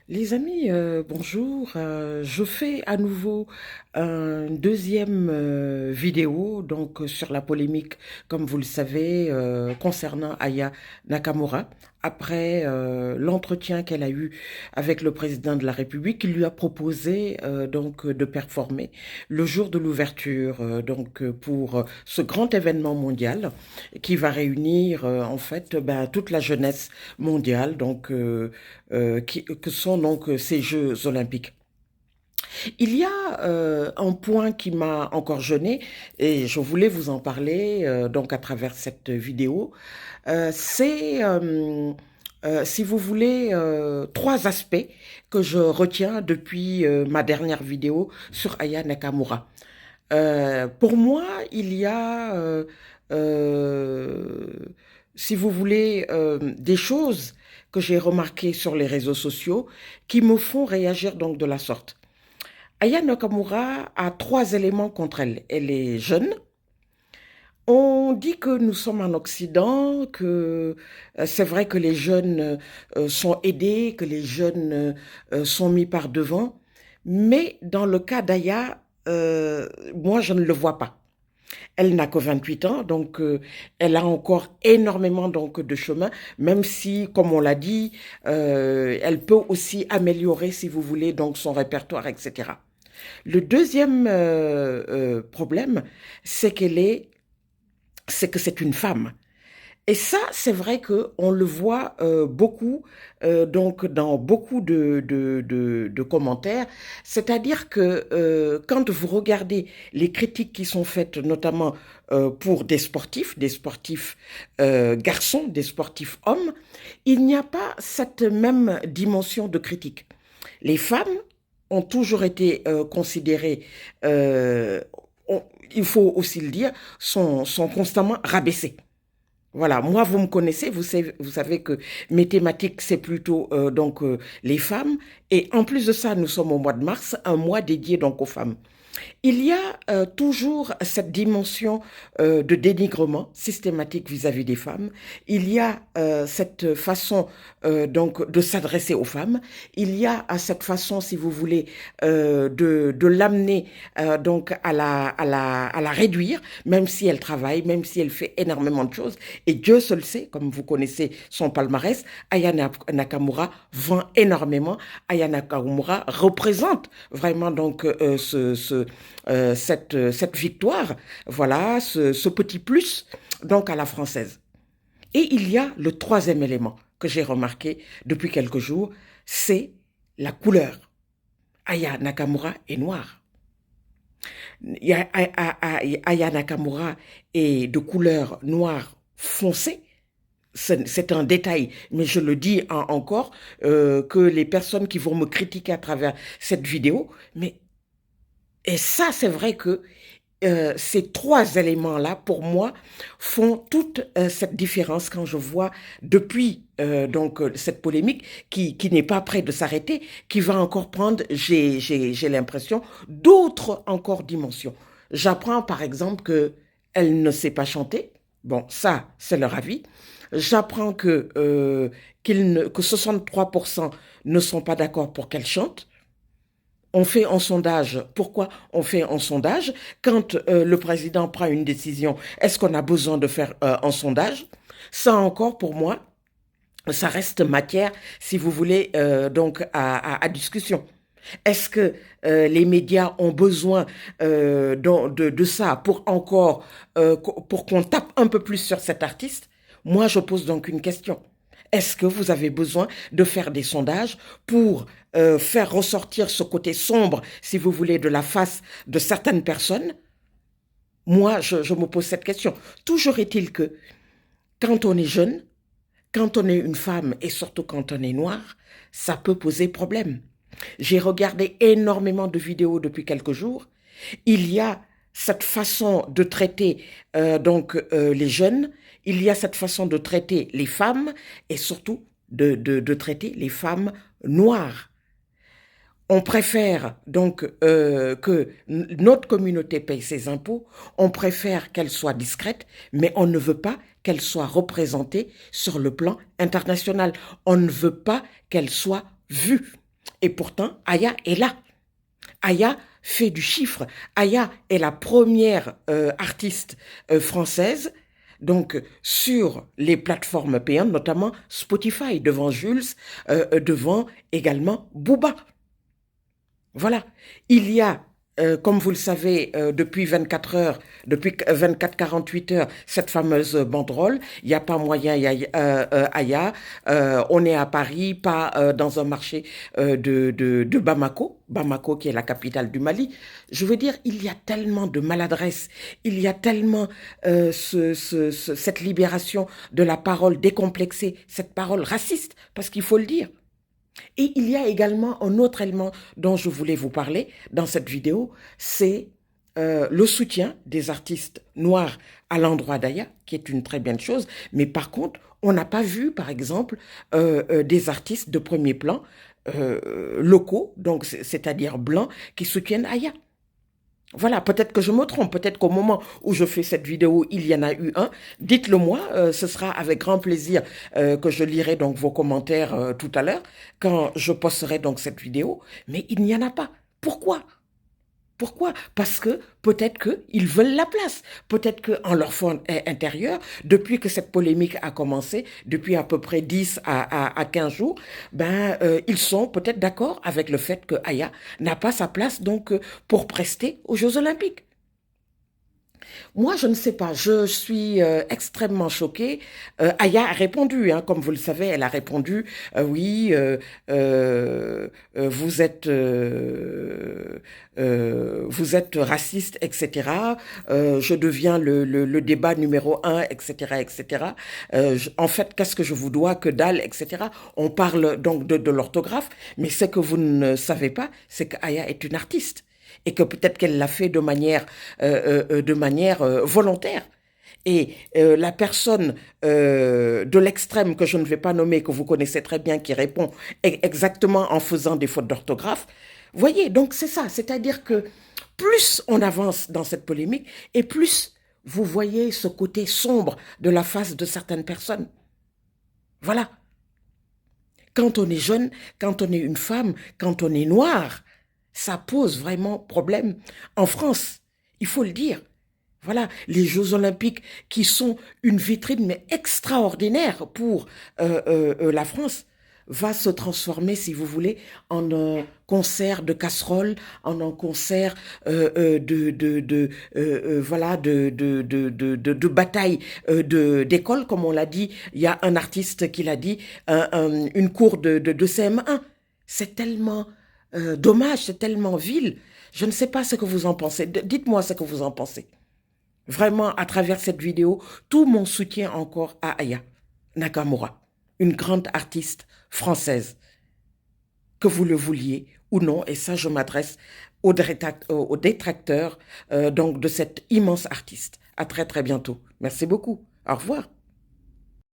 Les amis, bonjour. Je fais à nouveau une deuxième vidéo sur la polémique, comme vous le savez, concernant Aya Nakamura, après l'entretien qu'elle a eu avec le président de la République, qui lui a proposé de performer le jour de l'ouverture pour ce grand événement mondial qui va réunir toute la jeunesse mondiale que sont ces Jeux olympiques. Il y a un point qui m'a encore gêné et je voulais vous en parler à travers cette vidéo. Si vous voulez, trois aspects que je retiens depuis ma dernière vidéo sur Aya Nakamura. Pour moi, il y a, euh, si vous voulez, des choses que j'ai remarquées sur les réseaux sociaux qui me font réagir donc de la sorte. Aya Nakamura a trois éléments contre elle. Elle est jeune. On dit que nous sommes en Occident, que c'est vrai que les jeunes sont aidés, que les jeunes sont mis par devant. Mais dans le cas d'Aya, moi, je ne le vois pas. Elle n'a que 28 ans, elle a encore énormément de chemin, même si, comme on l'a dit, elle peut aussi améliorer, si vous voulez, donc son répertoire, etc. Le deuxième problème, c'est c'est que c'est une femme. Et ça, c'est vrai que on le voit beaucoup dans beaucoup de commentaires. C'est-à-dire que quand vous regardez les critiques qui sont faites, notamment pour des sportifs garçons, des sportifs hommes, il n'y a pas cette même dimension de critique. Les femmes ont toujours été considérées, on- il faut aussi le dire, sont constamment rabaissées. Voilà, moi vous me connaissez, vous savez que mes thématiques c'est plutôt les femmes et en plus de ça nous sommes au mois de mars, un mois dédié donc aux femmes. Il y a toujours cette dimension de dénigrement systématique vis-à-vis des femmes. Il y a cette façon de s'adresser aux femmes. Il y a cette façon, si vous voulez, de l'amener à la réduire, même si elle travaille, même si elle fait énormément de choses. Et Dieu seul sait, comme vous connaissez son palmarès, Aya Nakamura vend énormément. Aya Nakamura représente vraiment cette victoire, voilà, ce petit plus donc à la française. Et il y a le troisième élément que j'ai remarqué depuis quelques jours, c'est la couleur. Aya Nakamura est noire. Aya Nakamura est de couleur noire foncée. C'est un détail, mais je le dis encore, que les personnes qui vont me critiquer à travers cette vidéo, mais et ça, c'est vrai que ces trois éléments-là, pour moi, font toute cette différence quand je vois depuis cette polémique qui n'est pas près de s'arrêter, qui va encore prendre, j'ai l'impression, d'autres encore dimensions. J'apprends par exemple que elle ne sait pas chanter. Bon, ça, c'est leur avis. J'apprends que 63% ne sont pas d'accord pour qu'elle chante. On fait un sondage. Pourquoi on fait un sondage? Quand le président prend une décision, est-ce qu'on a besoin de faire un sondage? Ça encore, pour moi, ça reste matière, si vous voulez, à discussion. Est-ce que les médias ont besoin de ça pour qu'on tape un peu plus sur cet artiste? Moi, je pose donc une question. Est-ce que vous avez besoin de faire des sondages pour faire ressortir ce côté sombre, si vous voulez, de la face de certaines personnes? Moi, je me pose cette question. Toujours est-il que quand on est jeune, quand on est une femme et surtout quand on est noir, ça peut poser problème. J'ai regardé énormément de vidéos depuis quelques jours. Il y a cette façon de traiter les jeunes, il y a cette façon de traiter les femmes et surtout de traiter les femmes noires. On préfère que notre communauté paye ses impôts, on préfère qu'elle soit discrète, mais on ne veut pas qu'elle soit représentée sur le plan international. On ne veut pas qu'elle soit vue. Et pourtant, Aya est là. Aya fait du chiffre. Aya est la première artiste française donc sur les plateformes payantes, notamment Spotify, devant Jules, devant également Booba. Voilà. Il y a, comme vous le savez, depuis 24 heures, depuis 24-48 heures, cette fameuse banderole. Il n'y a pas moyen, Aya. On est à Paris, pas dans un marché de Bamako. Bamako, qui est la capitale du Mali. Je veux dire, il y a tellement de maladresse, il y a tellement cette libération de la parole décomplexée, cette parole raciste, parce qu'il faut le dire. Et il y a également un autre élément dont je voulais vous parler dans cette vidéo, c'est le soutien des artistes noirs à l'endroit d'Aya, qui est une très bonne chose. Mais par contre, on n'a pas vu, par exemple, des artistes de premier plan locaux, donc c'est-à-dire blancs, qui soutiennent Aya. Voilà, peut-être que je me trompe, peut-être qu'au moment où je fais cette vidéo, il y en a eu un. Dites-le moi, ce sera avec grand plaisir que je lirai donc vos commentaires tout à l'heure, quand je posterai donc cette vidéo, mais il n'y en a pas. Pourquoi? Pourquoi? Parce que peut-être qu'ils veulent la place. Peut-être qu'en leur fond intérieur, depuis que cette polémique a commencé, depuis à peu près 10 à 15 jours, ils sont peut-être d'accord avec le fait que Aya n'a pas sa place donc pour prester aux Jeux Olympiques. Moi, je ne sais pas, je suis extrêmement choquée. Aya a répondu, hein, comme vous le savez, elle a répondu, oui, vous êtes raciste, etc. Je deviens le débat numéro 1, etc., etc. En fait, qu'est-ce que je vous dois, que dalle, etc. On parle donc de l'orthographe, mais ce que vous ne savez pas, c'est qu'Aya est une artiste. Et que peut-être qu'elle l'a fait de manière volontaire. Et la personne de l'extrême que je ne vais pas nommer, que vous connaissez très bien, qui répond exactement en faisant des fautes d'orthographe, voyez, donc c'est ça, c'est-à-dire que plus on avance dans cette polémique, et plus vous voyez ce côté sombre de la face de certaines personnes. Voilà. Quand on est jeune, quand on est une femme, quand on est noir, ça pose vraiment problème. En France, il faut le dire. Voilà, les Jeux Olympiques qui sont une vitrine mais extraordinaire pour la France va se transformer, si vous voulez, en un concert de casseroles, en un concert de bataille d'école, comme on l'a dit. Il y a un artiste qui l'a dit, une cour de CM1. C'est tellement dommage, c'est tellement vil. Je ne sais pas ce que vous en pensez. Dites-moi ce que vous en pensez. Vraiment, à travers cette vidéo, tout mon soutien encore à Aya Nakamura, une grande artiste française, que vous le vouliez ou non, et ça je m'adresse aux détracteurs donc de cette immense artiste. À très très bientôt. Merci beaucoup. Au revoir.